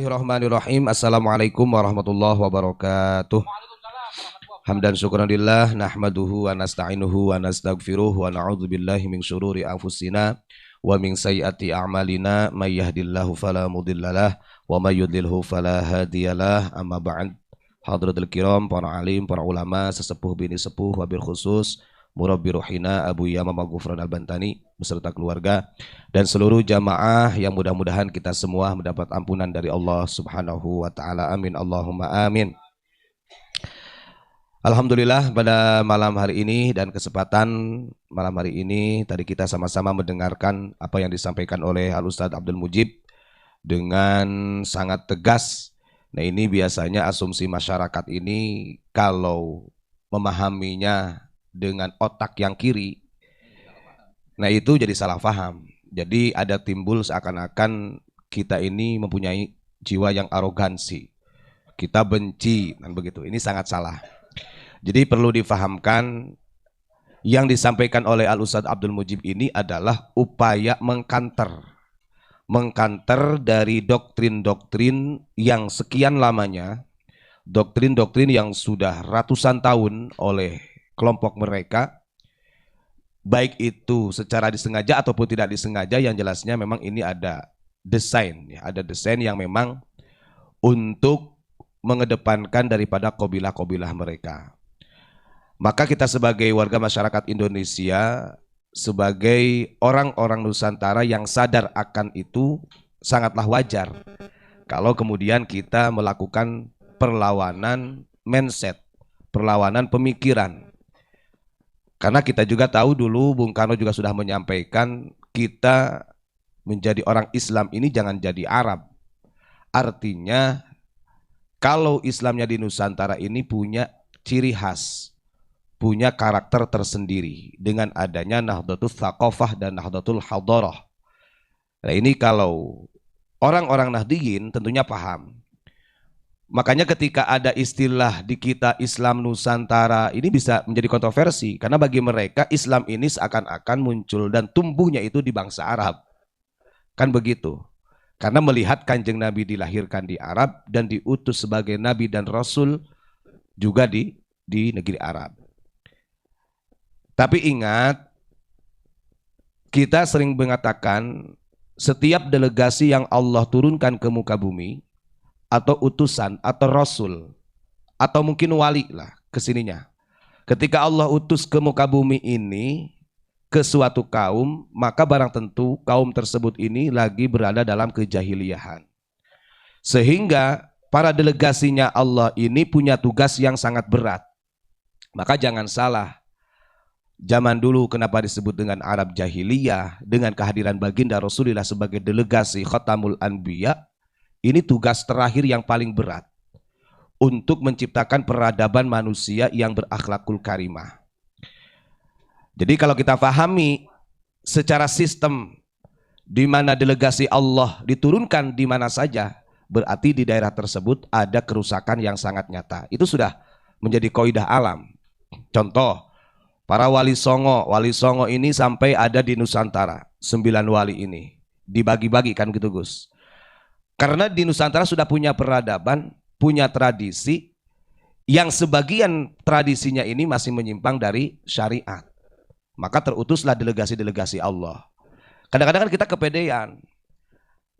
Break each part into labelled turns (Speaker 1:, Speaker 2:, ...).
Speaker 1: Bismillahirrahmanirrahim. Assalamualaikum warahmatullahi wabarakatuh. Hamdan syukran lillah nahmaduhu wa nasta'inuhu wa nastaghfiruh wa na'udzu billahi min syururi anfusina wa min sayyiati a'malina may yahdihillahu fala mudhillalah wa may yudlilhu fala hadiyalah. Amma ba'd. Hadratul kiram, para alim, para ulama, sesepuh bini sepuh, wabil khusus Murabbi Ruhina Abu Yamamah Ghufran Al-Bantani beserta keluarga dan seluruh jamaah yang mudah-mudahan kita semua mendapat ampunan dari Allah Subhanahu wa taala. Amin Allahumma amin. Alhamdulillah pada malam hari ini dan kesempatan malam hari ini tadi kita sama-sama mendengarkan apa yang disampaikan oleh Al Ustadz Abdul Mujib dengan sangat tegas. Nah, ini biasanya asumsi masyarakat ini kalau memahaminya dengan otak yang kiri, nah itu jadi salah paham. Jadi ada timbul seakan-akan kita ini mempunyai jiwa yang arogansi, kita benci dan begitu. Ini sangat salah. Jadi perlu difahamkan yang disampaikan oleh Al Ustadz Abdul Mujib ini adalah upaya mengkanter dari doktrin-doktrin yang sekian lamanya, doktrin-doktrin yang sudah ratusan tahun oleh kelompok mereka, baik itu secara disengaja ataupun tidak disengaja. Yang jelasnya memang ini ada desain, ada desain yang memang untuk mengedepankan daripada kabilah-kabilah mereka. Maka kita sebagai warga masyarakat Indonesia, sebagai orang-orang Nusantara yang sadar akan itu, sangatlah wajar kalau kemudian kita melakukan perlawanan mindset, perlawanan pemikiran. Karena kita juga tahu dulu Bung Karno juga sudah menyampaikan kita menjadi orang Islam ini jangan jadi Arab. Artinya kalau Islamnya di Nusantara ini punya ciri khas, punya karakter tersendiri dengan adanya Nahdlatul Tsaqafah dan Nahdlatul Hadarah. Nah, ini kalau orang-orang Nahdiyin tentunya paham. Makanya ketika ada istilah di kita Islam Nusantara ini bisa menjadi kontroversi. Karena bagi mereka Islam ini seakan-akan muncul dan tumbuhnya itu di bangsa Arab. Kan begitu. Karena melihat Kanjeng Nabi dilahirkan di Arab dan diutus sebagai Nabi dan Rasul juga di negeri Arab. Tapi ingat, kita sering mengatakan setiap delegasi yang Allah turunkan ke muka bumi, atau utusan, atau rasul, atau mungkin wali lah kesininya. Ketika Allah utus ke muka bumi ini ke suatu kaum, maka barang tentu kaum tersebut ini lagi berada dalam kejahiliahan. Sehingga para delegasinya Allah ini punya tugas yang sangat berat. Maka jangan salah, zaman dulu kenapa disebut dengan Arab Jahiliyah, dengan kehadiran baginda Rasulullah sebagai delegasi Khatamul Anbiya, ini tugas terakhir yang paling berat untuk menciptakan peradaban manusia yang berakhlakul karimah. Jadi kalau kita pahami secara sistem di mana delegasi Allah diturunkan di mana saja, berarti di daerah tersebut ada kerusakan yang sangat nyata. Itu sudah menjadi kaidah alam. Contoh, para wali songo ini sampai ada di Nusantara, 9 wali ini dibagi-bagi kan gitu Gus. Karena di Nusantara sudah punya peradaban, punya tradisi, yang sebagian tradisinya ini masih menyimpang dari syariat. Maka terutuslah delegasi-delegasi Allah. Kadang-kadang kan kita kepedean.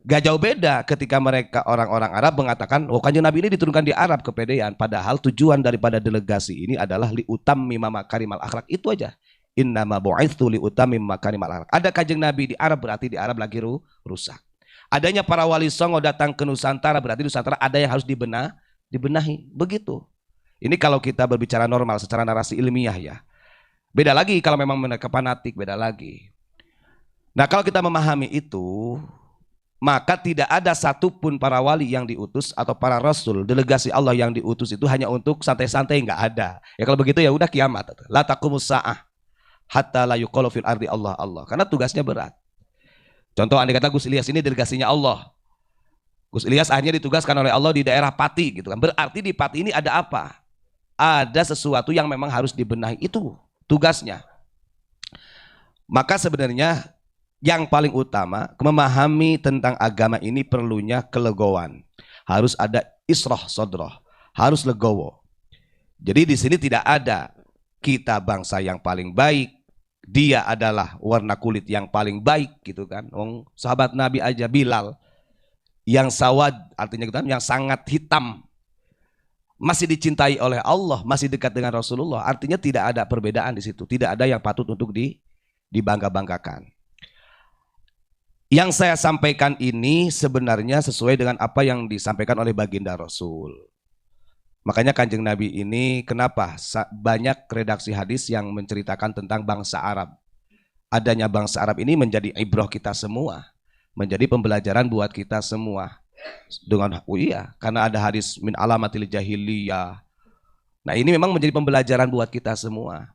Speaker 1: Gak jauh beda ketika mereka orang-orang Arab mengatakan, oh Kanjeng Nabi ini diturunkan di Arab, kepedean. Padahal tujuan daripada delegasi ini adalah liutammima makarimal akhlak. Itu aja. Innama bu'itsu liutammima makarimal akhlak. Ada Kanjeng Nabi di Arab, berarti di Arab lagi rusak. Adanya para wali songo datang ke Nusantara, berarti Nusantara ada yang harus dibenahi. Begitu. Ini kalau kita berbicara normal secara narasi ilmiah ya. Beda lagi kalau memang mereka fanatik, beda lagi. Nah, kalau kita memahami itu, maka tidak ada satupun para wali yang diutus atau para rasul, delegasi Allah yang diutus itu hanya untuk santai-santai, nggak ada. Ya kalau begitu ya udah kiamat. La taqumus saah hatta la yuqalu fil ardi Allah Allah. Karena tugasnya berat. Contoh andai kata Gus Ilyas ini delegasinya Allah. Gus Ilyas akhirnya ditugaskan oleh Allah di daerah Pati gitu kan. Berarti di Pati ini ada apa? Ada sesuatu yang memang harus dibenahi, itu tugasnya. Maka sebenarnya yang paling utama memahami tentang agama ini perlunya kelegoan. harus ada isroh sodroh, harus legowo. Jadi di sini tidak ada kita bangsa yang paling baik, dia adalah warna kulit yang paling baik gitu kan. Sahabat Nabi aja Bilal yang sawad artinya gitu kan, yang sangat hitam masih dicintai oleh Allah, masih dekat dengan Rasulullah. Artinya tidak ada perbedaan di situ, tidak ada yang patut untuk dibangga-banggakan. Yang saya sampaikan ini sebenarnya sesuai dengan apa yang disampaikan oleh baginda Rasul. Makanya Kanjeng Nabi ini kenapa banyak redaksi hadis yang menceritakan tentang bangsa Arab. Adanya bangsa Arab ini menjadi ibrah kita semua, menjadi pembelajaran buat kita semua. Dengan karena ada hadis min alamatil jahiliyah. Nah, ini memang menjadi pembelajaran buat kita semua.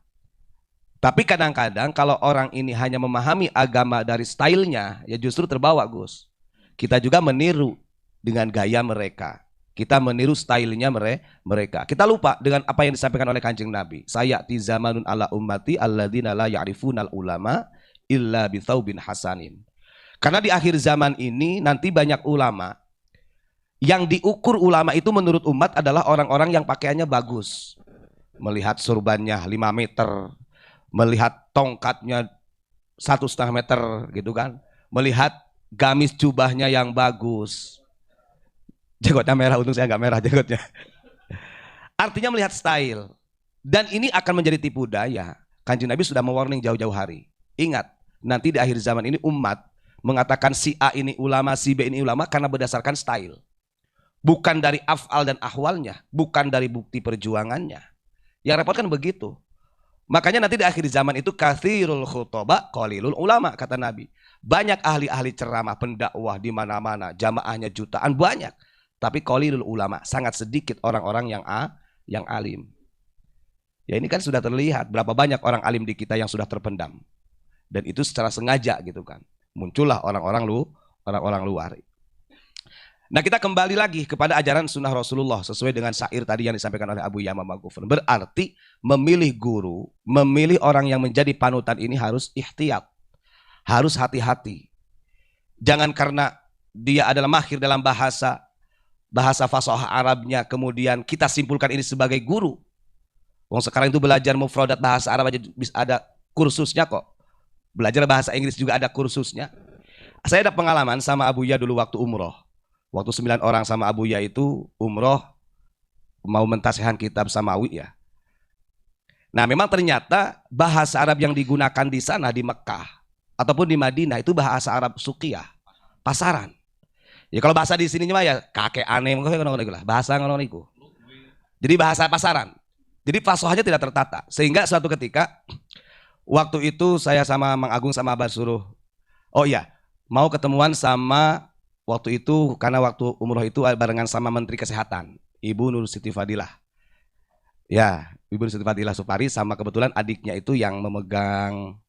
Speaker 1: Tapi kadang-kadang kalau orang ini hanya memahami agama dari stylenya, ya justru terbawa, Gus. Kita juga meniru dengan gaya mereka. Kita meniru stylenya mereka. Kita lupa dengan apa yang disampaikan oleh Kanjeng Nabi. Sayati zamanun ala ummati alladzina la ya'rifunal ulama illa bithaubin hasanin. Karena di akhir zaman ini nanti banyak ulama. Yang diukur ulama itu menurut umat adalah orang-orang yang pakaiannya bagus. Melihat surbannya 5 meter, melihat tongkatnya 1,5 meter gitu kan. Melihat gamis jubahnya yang bagus. Jenggotnya merah, untung saya nggak merah jenggotnya. Artinya melihat style. Dan ini akan menjadi tipu daya. Kanjeng Nabi sudah mewarning jauh-jauh hari. Ingat, nanti di akhir zaman ini umat mengatakan si A ini ulama, si B ini ulama karena berdasarkan style. Bukan dari af'al dan ahwalnya, bukan dari bukti perjuangannya. Yang repot kan begitu. Makanya nanti di akhir zaman itu katsirul khutaba qalilul ulama, kata Nabi. Banyak ahli-ahli ceramah, pendakwah di mana-mana, jamaahnya jutaan banyak. Tapi qalilul ulama, sangat sedikit orang-orang yang alim. Ya ini kan sudah terlihat berapa banyak orang alim di kita yang sudah terpendam. Dan itu secara sengaja gitu kan. Muncullah orang-orang luar. Nah, kita kembali lagi kepada ajaran sunnah Rasulullah sesuai dengan syair tadi yang disampaikan oleh Abu Yamamah Ghufran. Berarti memilih guru, memilih orang yang menjadi panutan ini harus ihtiyat, harus hati-hati. Jangan karena dia adalah mahir dalam bahasa fasahah Arabnya, kemudian kita simpulkan ini sebagai guru. Wong sekarang itu belajar mufradat bahasa Arab aja bisa ada kursusnya kok. Belajar bahasa Inggris juga ada kursusnya. Saya ada pengalaman sama Abuya dulu waktu umroh. Waktu 9 orang sama Abuya itu umroh mau mentasihan kitab Samawi ya. Nah memang ternyata bahasa Arab yang digunakan di sana di Mekah ataupun di Madinah itu bahasa Arab suqiyah, pasaran. Ya kalau bahasa di sini mah ya kakek aneh bahasa ngono niku. Jadi bahasa pasaran. Jadi fasahnya tidak tertata. Sehingga suatu ketika waktu itu saya sama Mang Agung sama Abah suruh, oh iya, mau ketemuan sama waktu itu karena waktu umroh itu barengan sama Menteri Kesehatan, Ibu Nur Siti Fadilah. Ya, Ibu Nur Siti Fadilah Supari sama kebetulan adiknya itu yang memegang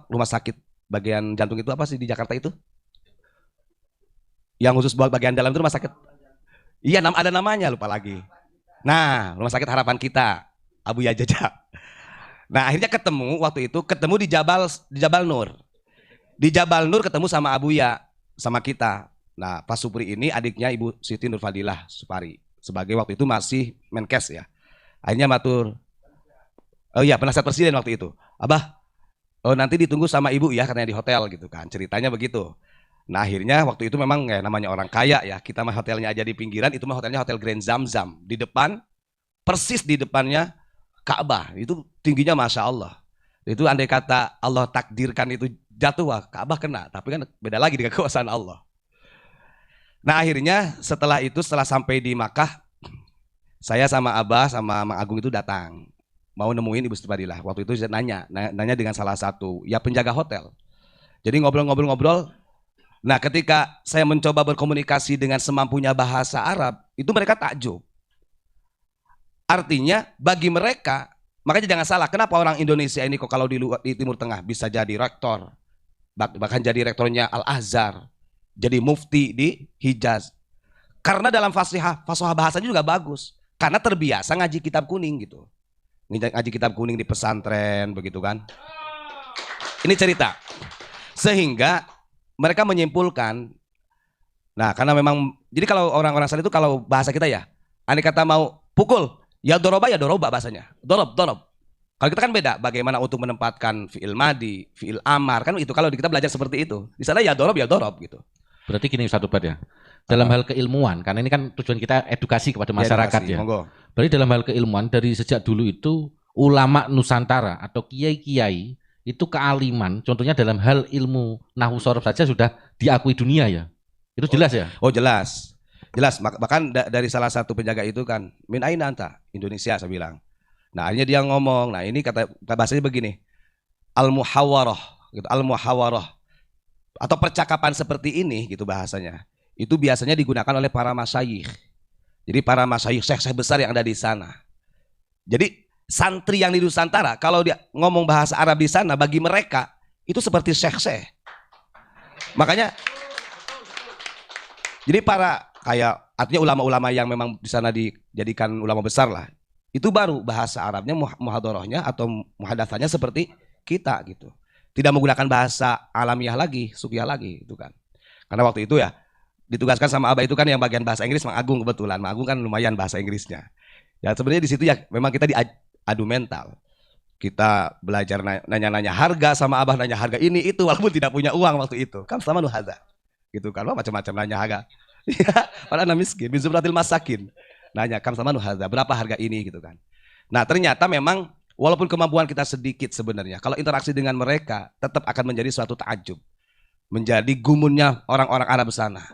Speaker 1: rumah sakit bagian jantung itu apa sih di Jakarta itu? Yang khusus buat bagian dalam itu rumah sakit. Iya, ada namanya lupa lagi. Nah, rumah sakit harapan kita, Abu Ya Jaja. Nah, akhirnya waktu itu ketemu di Jabal Nur. Di Jabal Nur ketemu sama Abuya, sama kita. Nah, Pak Supri ini adiknya Ibu Siti Nur Fadilah Supari. Sebagai waktu itu masih Menkes ya. Akhirnya matur, oh iya penasihat presiden waktu itu. Abah, oh nanti ditunggu sama ibu ya karena di hotel gitu kan. Ceritanya begitu. Nah akhirnya waktu itu memang ya, namanya orang kaya ya. Kita mah hotelnya aja di pinggiran, itu mah hotelnya Hotel Grand Zamzam. Di depan, persis di depannya Ka'bah. Itu tingginya Masya Allah. Itu andai kata Allah takdirkan itu jatuh, wah Ka'bah kena. Tapi kan beda lagi dengan kekuasaan Allah. Nah akhirnya setelah sampai di Makkah, saya sama Abah sama Mang Agung itu datang. Mau nemuin Ibu Siti Fadilah. Waktu itu saya nanya dengan salah satu ya penjaga hotel. Jadi ngobrol-ngobrol. Nah ketika saya mencoba berkomunikasi dengan semampunya bahasa Arab, itu mereka takjub. Artinya bagi mereka, makanya jangan salah, kenapa orang Indonesia ini kok kalau di Timur Tengah bisa jadi rektor, bahkan jadi rektornya Al-Azhar, jadi mufti di Hijaz. Karena dalam fasihah bahasanya juga bagus. Karena terbiasa ngaji kitab kuning gitu. Ngaji kitab kuning di pesantren begitu kan. Ini cerita. Sehingga mereka menyimpulkan Nah, karena memang jadi kalau orang-orang sana itu kalau bahasa kita ya, andai kata mau pukul, ya doroba bahasanya. Dorob. Kalau kita kan beda, bagaimana untuk menempatkan fiil madi, fiil amar, kan itu kalau kita belajar seperti itu. Di sana ya dorob gitu.
Speaker 2: Berarti gini Ustaz Tobat ya. Dalam hal keilmuan, karena ini kan tujuan kita edukasi kepada masyarakat ya.
Speaker 1: Monggo.
Speaker 2: Berarti dalam hal keilmuan dari sejak dulu itu ulama Nusantara atau kiai-kiai itu kealiman, contohnya dalam hal ilmu nahwu shorof saja sudah diakui dunia ya. Itu jelas ya?
Speaker 1: Oh jelas. Bahkan dari salah satu penjaga itu kan, min aina anta? Indonesia saya bilang. Nah akhirnya dia ngomong, nah ini kata bahasanya begini, al-muhawarah, gitu, al-muhawarah atau percakapan seperti ini gitu bahasanya. Itu biasanya digunakan oleh para masyayikh. Jadi para masyayikh syekh-syekh besar yang ada di sana. Jadi santri yang di Nusantara kalau dia ngomong bahasa Arab di sana bagi mereka itu seperti syekh-syekh. Makanya jadi para kayak artinya ulama-ulama yang memang di sana dijadikan ulama besar lah. Itu baru bahasa Arabnya muhadharahnya atau muhadatsanya seperti kita gitu. Tidak menggunakan bahasa alamiah lagi, sufiah lagi itu kan. Karena waktu itu ya ditugaskan sama Abah itu kan yang bagian bahasa Inggris Mang Agung kebetulan. Mang Agung kan lumayan bahasa Inggrisnya. Ya sebenarnya di situ ya memang kita diadu mental. Kita belajar nanya-nanya harga sama Abah nanya harga ini itu walaupun tidak punya uang waktu itu. Kan sama nu hadza. Gitu kan macam-macam nanya harga. Padahal anak miskin, bin zumratil masakin. Nanya kam sama nu hadza, berapa harga ini gitu kan. Nah, ternyata memang walaupun kemampuan kita sedikit sebenarnya, kalau interaksi dengan mereka tetap akan menjadi suatu takjub. Menjadi gumunnya orang-orang Arab sana.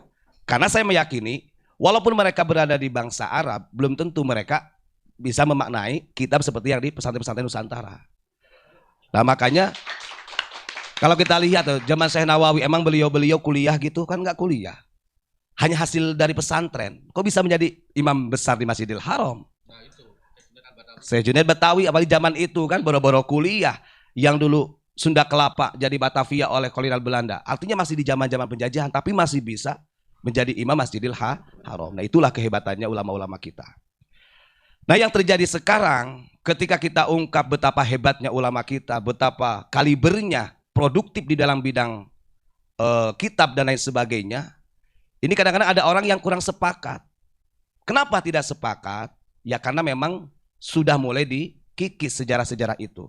Speaker 1: Karena saya meyakini walaupun mereka berada di bangsa Arab, belum tentu mereka bisa memaknai kitab seperti yang di pesantren-pesantren Nusantara. Nah, makanya kalau kita lihat zaman Syekh Nawawi emang beliau kuliah gitu kan nggak kuliah. Hanya hasil dari pesantren. Kok bisa menjadi imam besar di Masjidil Haram? Nah, itu. Syekh Junaid Batawi apalagi zaman itu kan boro-boro kuliah yang dulu Sunda Kelapa jadi Batavia oleh kolonial Belanda. Artinya masih di zaman-zaman penjajahan tapi masih bisa menjadi imam Masjidil Haram. Nah, itulah kehebatannya ulama-ulama kita. Nah, yang terjadi sekarang ketika kita ungkap betapa hebatnya ulama kita, betapa kalibernya produktif di dalam bidang kitab dan lain sebagainya. Ini kadang-kadang ada orang yang kurang sepakat. Kenapa tidak sepakat? Ya karena memang sudah mulai dikikis sejarah-sejarah itu.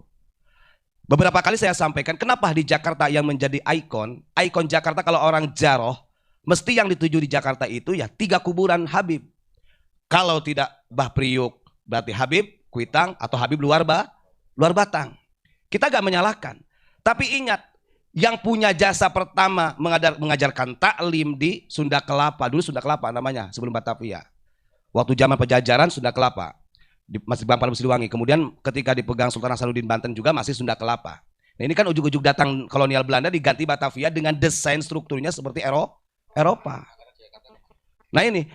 Speaker 1: Beberapa kali saya sampaikan kenapa di Jakarta yang menjadi ikon Jakarta kalau orang jaroh, mesti yang dituju di Jakarta itu ya 3 kuburan Habib. Kalau tidak Bah Priuk, berarti Habib Kuitang atau Habib luar Batang. Kita gak menyalahkan. Tapi ingat, yang punya jasa pertama mengajarkan taklim di Sunda Kelapa, dulu Sunda Kelapa namanya sebelum Batavia. Waktu zaman penjajaran Sunda Kelapa, masih Bangpal Siliwangi. Kemudian ketika dipegang Sultan Hasanuddin Banten juga masih Sunda Kelapa. Nah, ini kan ujuk-ujuk datang kolonial Belanda diganti Batavia dengan desain strukturnya seperti Eropa. Nah ini,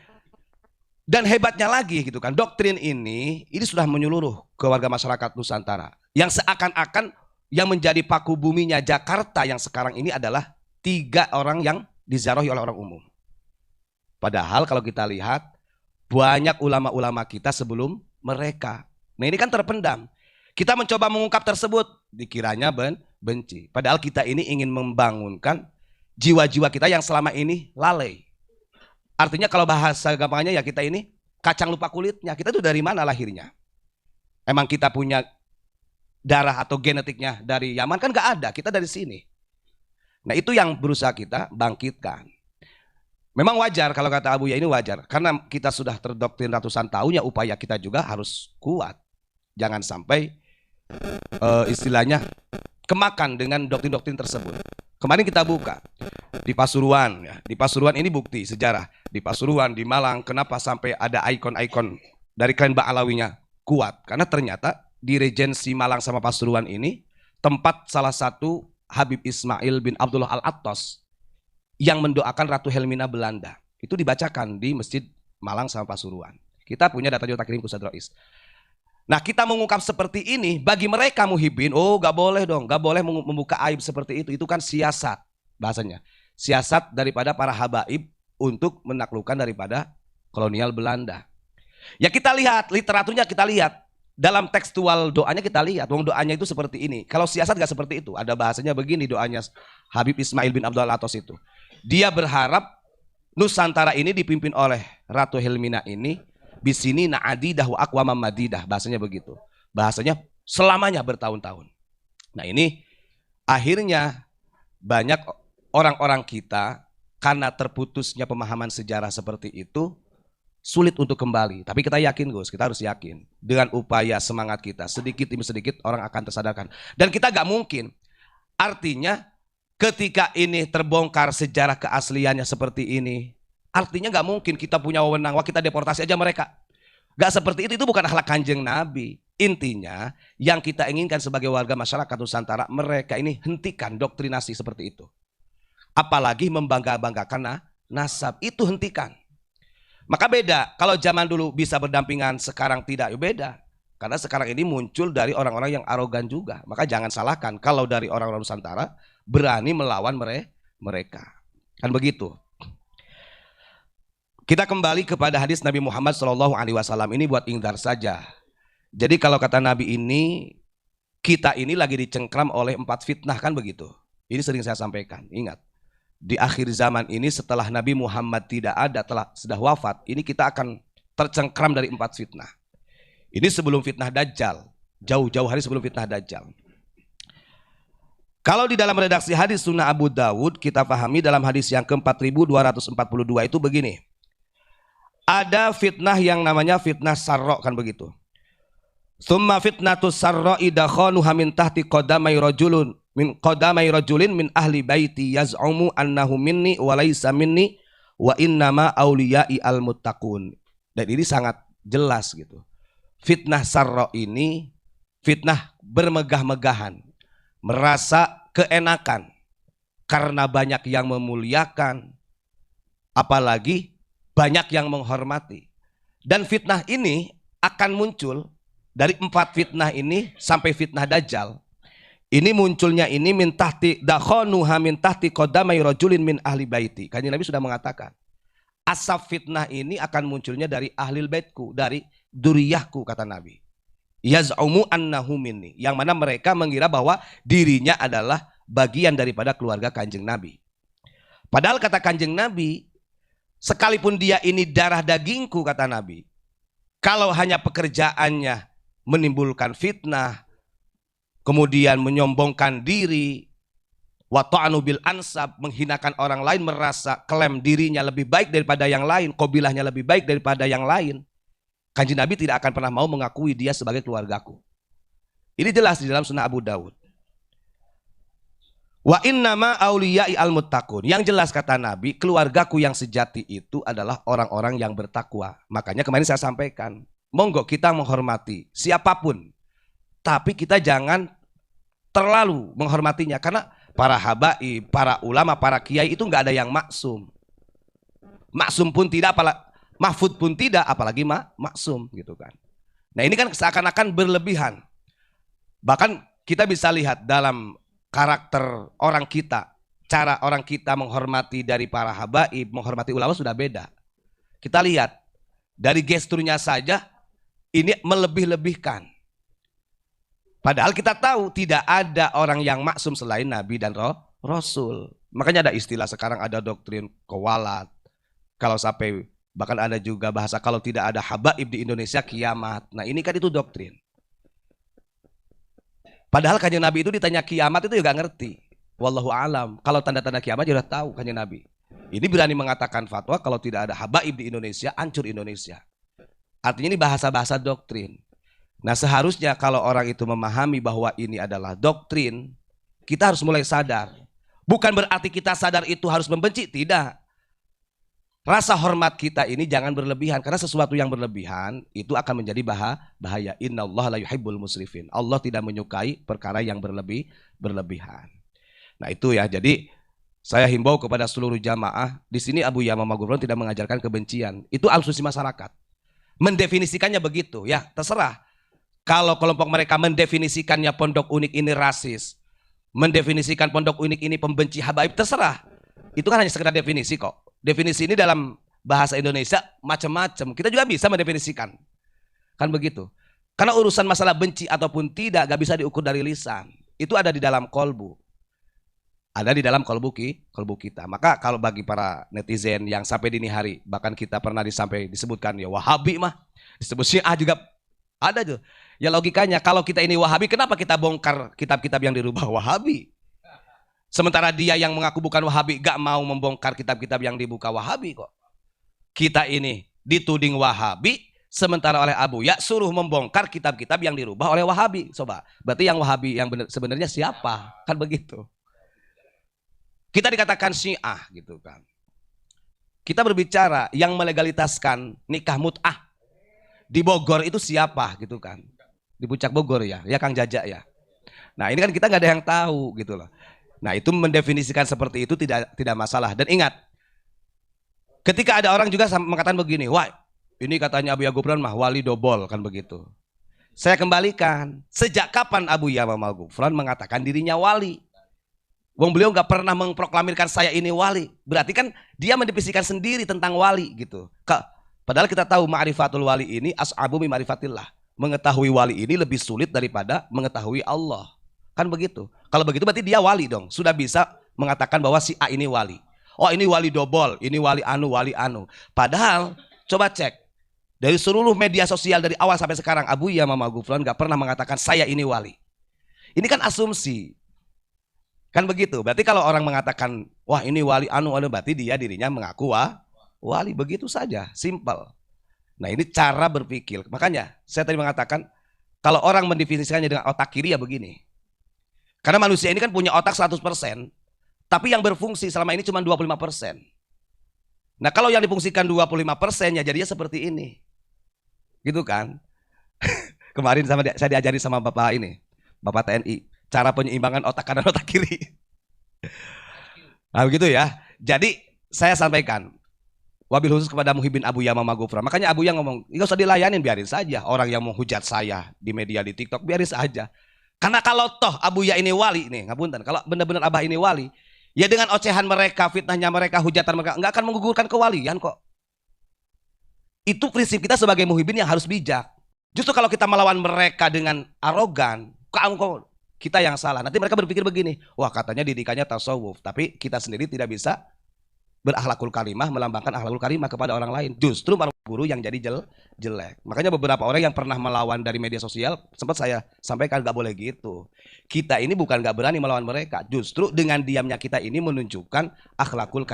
Speaker 1: dan hebatnya lagi gitu kan, doktrin ini sudah menyeluruh ke warga masyarakat Nusantara. Yang seakan-akan yang menjadi paku buminya Jakarta yang sekarang ini adalah 3 orang yang diziarahi oleh orang umum. Padahal kalau kita lihat banyak ulama-ulama kita sebelum mereka. Nah ini kan terpendam. Kita mencoba mengungkap tersebut, dikiranya benci. Padahal kita ini ingin membangunkan jiwa-jiwa kita yang selama ini lalai. Artinya kalau bahasa gampangnya ya kita ini kacang lupa kulitnya. Kita itu dari mana lahirnya? Emang kita punya darah atau genetiknya dari Yaman kan gak ada, kita dari sini. Nah itu yang berusaha kita bangkitkan. Memang wajar kalau kata Abu ya ini wajar. Karena kita sudah terdoktrin ratusan tahun ya upaya kita juga harus kuat. Jangan sampai istilahnya kemakan dengan doktrin-doktrin tersebut. Kemarin kita buka di Pasuruan ya. Di Pasuruan ini bukti sejarah. Di Pasuruan, di Malang kenapa sampai ada ikon-ikon dari klan Ba'alawinya kuat. Karena ternyata di Regensi Malang sama Pasuruan ini tempat salah satu Habib Ismail bin Abdullah Al-Attas yang mendoakan Ratu Helmina Belanda. Itu dibacakan di Masjid Malang sama Pasuruan. Kita punya data juga kirim ke Ustaz Rois. Nah kita mengungkap seperti ini bagi mereka muhibin, oh gak boleh dong, gak boleh membuka aib seperti itu kan siasat bahasanya. Siasat daripada para habaib untuk menaklukkan daripada kolonial Belanda. Ya kita lihat, literaturnya kita lihat. Dalam tekstual doanya kita lihat, doanya itu seperti ini. Kalau siasat gak seperti itu, ada bahasanya begini doanya Habib Ismail bin Abdullah Al-Attas itu. Dia berharap Nusantara ini dipimpin oleh Ratu Helmina ini, bisini na'adidah wa aqwama madidah, bahasanya begitu. Bahasanya selamanya bertahun-tahun. Nah ini akhirnya banyak orang-orang kita karena terputusnya pemahaman sejarah seperti itu sulit untuk kembali. Tapi kita yakin Gus, kita harus yakin. Dengan upaya semangat kita, sedikit demi sedikit orang akan tersadarkan. Dan kita gak mungkin, artinya ketika ini terbongkar sejarah keasliannya seperti ini, artinya gak mungkin kita punya wewenang, wah kita deportasi aja mereka. Gak seperti itu bukan akhlak Kanjeng Nabi. Intinya yang kita inginkan sebagai warga masyarakat Nusantara, mereka ini hentikan doktrinasi seperti itu. Apalagi membangga-banggakan nasab, itu hentikan. Maka beda, kalau zaman dulu bisa berdampingan, sekarang tidak, ya beda. Karena sekarang ini muncul dari orang-orang yang arogan juga. Maka jangan salahkan kalau dari orang-orang Nusantara berani melawan mereka. Kan begitu. Kita kembali kepada hadis Nabi Muhammad SAW, ini buat ingdar saja. Jadi kalau kata Nabi ini, kita ini lagi dicengkram oleh 4 fitnah, kan begitu. Ini sering saya sampaikan, ingat. Di akhir zaman ini setelah Nabi Muhammad tidak ada, sudah wafat, ini kita akan tercengkram dari 4 fitnah. Ini sebelum fitnah Dajjal, jauh-jauh hari sebelum fitnah Dajjal. Kalau di dalam redaksi hadis Sunnah Abu Dawud, kita pahami dalam hadis yang ke-4242 itu begini. Ada fitnah yang namanya fitnah sarro, kan begitu. Tsumma fitnatus sarro idakhanuha min tahti qadamai rajulin min ahli baiti yaz'umu annahu minni wa laysa minni wa innama auliyai al-muttaqun. Dan ini sangat jelas gitu. Fitnah sarro ini fitnah bermegah-megahan, merasa keenakan karena banyak yang memuliakan, apalagi banyak yang menghormati. Dan fitnah ini akan muncul dari 4 fitnah ini sampai fitnah Dajjal. Ini munculnya ini min tahti dakhanuha min tahti qadamai rajulin min ahli baiti. Kanjeng Nabi sudah mengatakan, asap fitnah ini akan munculnya dari ahlil baitku, dari duriyahku, kata Nabi. Yaz'umu annahu minni, yang mana mereka mengira bahwa dirinya adalah bagian daripada keluarga Kanjeng Nabi. Padahal kata Kanjeng Nabi, sekalipun dia ini darah dagingku, kata Nabi, kalau hanya pekerjaannya menimbulkan fitnah, kemudian menyombongkan diri, wa ta'anu bil ansab, menghinakan orang lain, merasa klaim dirinya lebih baik daripada yang lain, qabilahnya lebih baik daripada yang lain, Kanjeng Nabi tidak akan pernah mau mengakui dia sebagai keluargaku. Ini jelas di dalam Sunnah Abu Dawud. Wa innama auliyai al-muttaqun. Yang jelas kata Nabi, keluargaku yang sejati itu adalah orang-orang yang bertakwa. Makanya kemarin saya sampaikan, monggo kita menghormati siapapun, tapi kita jangan terlalu menghormatinya, karena para habaib, para ulama, para kiai itu nggak ada yang maksum. Maksum pun tidak, mahfud pun tidak, apalagi maksum gitu kan. Nah ini kan seakan-akan berlebihan. Bahkan kita bisa lihat dalam karakter orang kita, cara orang kita menghormati dari para habaib, menghormati ulama sudah beda. Kita lihat dari gesturnya saja ini melebih-lebihkan. Padahal kita tahu tidak ada orang yang maksum selain Nabi dan Rasul. Makanya ada istilah sekarang, ada doktrin kewalat. Kalau sampai bahkan ada juga bahasa kalau tidak ada habaib di Indonesia kiamat. Nah ini kan itu doktrin. Padahal Kanjeng Nabi itu ditanya kiamat itu juga ngerti. Wallahu alam. Kalau tanda-tanda kiamat sudah tahu Kanjeng Nabi. Ini berani mengatakan fatwa kalau tidak ada habaib di Indonesia, hancur Indonesia. Artinya ini bahasa-bahasa doktrin. Nah seharusnya kalau orang itu memahami bahwa ini adalah doktrin, kita harus mulai sadar. Bukan berarti kita sadar itu harus membenci, tidak. Rasa hormat kita ini jangan berlebihan, karena sesuatu yang berlebihan itu akan menjadi bahaya. Innallaha la yuhibbul musrifin. Allah tidak menyukai perkara yang berlebihan. Nah itu ya, jadi saya himbau kepada seluruh jamaah, di sini Abu Yamamah Gufron tidak mengajarkan kebencian. Itu asumsi masyarakat. Mendefinisikannya begitu, ya terserah. Kalau kelompok mereka mendefinisikannya pondok unik ini rasis, mendefinisikan pondok unik ini pembenci habaib, terserah. Itu kan hanya sekedar definisi kok. Definisi ini dalam bahasa Indonesia macam-macam. Kita juga bisa mendefinisikan. Kan begitu. Karena urusan masalah benci ataupun tidak gak bisa diukur dari lisan. Itu ada di dalam kolbu. Ada di dalam kolbu kita. Maka kalau bagi para netizen yang sampai dini hari, bahkan kita pernah disebutkan ya Wahabi mah, disebut Syiah juga ada tuh. Ya logikanya kalau kita ini Wahabi, kenapa kita bongkar kitab-kitab yang dirubah Wahabi? Sementara dia yang mengaku bukan Wahabi gak mau membongkar kitab-kitab yang dibuka Wahabi kok. Kita ini dituding Wahabi, sementara oleh Abu Ya suruh membongkar kitab-kitab yang dirubah oleh Wahabi. Coba, berarti yang Wahabi yang sebenarnya siapa? Kan begitu. Kita dikatakan Syiah gitu kan. Kita berbicara yang melegalitaskan nikah mut'ah di Bogor itu siapa gitu kan. Di Puncak Bogor ya Kang Jajak ya. Nah ini kan kita nggak ada yang tahu gitu loh. Nah itu mendefinisikan seperti itu tidak masalah. Dan ingat, ketika ada orang juga mengatakan begini, wah ini katanya Abu Ya Gufron mah wali dobol kan begitu. Saya kembalikan, sejak kapan Abu Ya Gufron mengatakan dirinya wali? Wong beliau nggak pernah mengproklamirkan saya ini wali. Berarti kan dia mendefinisikan sendiri tentang wali gitu. Padahal kita tahu ma'rifatul wali ini as'abu mi ma'rifatillah. Mengetahui wali ini lebih sulit daripada mengetahui Allah. Kan begitu. Kalau begitu berarti dia wali dong. Sudah bisa mengatakan bahwa si A ini wali. Oh ini wali dobol, ini wali anu. Padahal coba cek. Dari seluruh media sosial dari awal sampai sekarang Abu Ya Gufron nggak pernah mengatakan saya ini wali. Ini kan asumsi. Kan begitu. Berarti kalau orang mengatakan wah ini wali anu berarti dia dirinya mengaku wali. Begitu saja, simple. Nah ini cara berpikir. Makanya saya tadi mengatakan kalau orang mendefinisikannya dengan otak kiri ya begini. Karena manusia ini kan punya otak 100%, tapi yang berfungsi selama ini cuma 25%. Nah kalau yang difungsikan 25% ya jadinya seperti ini. Gitu kan. Kemarin saya diajari sama Bapak TNI. Cara penyeimbangan otak kanan otak kiri. Nah begitu ya. Jadi saya sampaikan wabil khusus kepada Muhyiddin Abu Ya Gufron. Makanya Abu Ya ngomong, nggak usah dilayanin, biarin saja. Orang yang mau hujat saya di media di TikTok biarin saja. Karena kalau toh Abu Ya ini wali nih, ngapunten, kalau benar-benar Abah ini wali, ya dengan ocehan mereka, fitnahnya mereka, hujatan mereka, nggak akan menggugurkan kewalian kok. Itu prinsip kita sebagai Muhyiddin yang harus bijak. Justru kalau kita melawan mereka dengan arogan, kita yang salah. Nanti mereka berpikir begini, wah katanya didikannya tasawuf, tapi kita sendiri tidak bisa berakhlakul karimah, melambangkan akhlakul karimah kepada orang lain. Justru para guru yang jadi jelek. Makanya beberapa orang yang pernah melawan dari media sosial, sempat saya sampaikan gak boleh gitu. Kita ini bukan gak berani melawan mereka, justru dengan diamnya kita ini menunjukkan akhlakul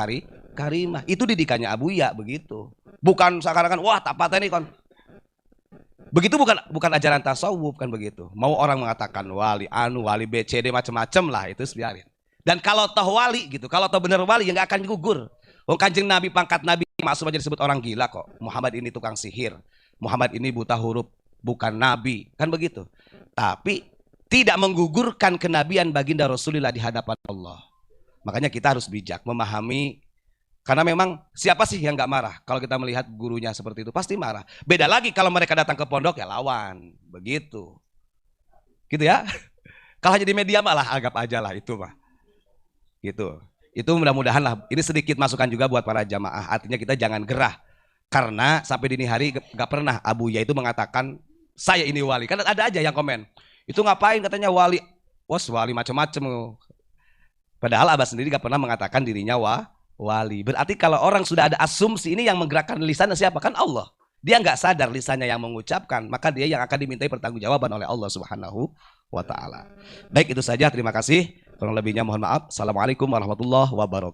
Speaker 1: karimah. Itu didikannya Abu Ya begitu. Bukan seakan-akan wah tak patah nih kon. Begitu bukan ajaran tasawuf kan begitu. Mau orang mengatakan wali wali B, C, D macam-macam lah itu biarin. Dan kalau toh wali gitu, kalau toh benar wali ya nggak akan gugur. Oh Kanjeng Nabi pangkat Nabi maksud aja disebut orang gila kok. Muhammad ini tukang sihir. Muhammad ini buta huruf, bukan nabi, kan begitu. Tapi tidak menggugurkan kenabian baginda Rasulullah di hadapan Allah. Makanya kita harus bijak memahami. Karena memang siapa sih yang nggak marah kalau kita melihat gurunya seperti itu, pasti marah. Beda lagi kalau mereka datang ke pondok ya lawan, begitu. Gitu ya. Kalau hanya di media malah anggap aja lah itu mah. Gitu. Itu mudah-mudahan lah. Ini sedikit masukan juga buat para jamaah. Artinya kita jangan gerah. Karena sampai dini hari nggak pernah Abu Ya itu mengatakan saya ini wali. Kan ada aja yang komen. Itu ngapain katanya wali? Wali macam-macam. Padahal Abah sendiri nggak pernah mengatakan dirinya wali. Berarti kalau orang sudah ada asumsi ini yang menggerakkan lisannya siapa? Kan Allah. Dia nggak sadar lisannya yang mengucapkan, maka dia yang akan dimintai pertanggungjawaban oleh Allah Subhanahu wa taala. Baik itu saja, terima kasih. Kurang lebihnya mohon maaf. Assalamualaikum warahmatullahi wabarakatuh.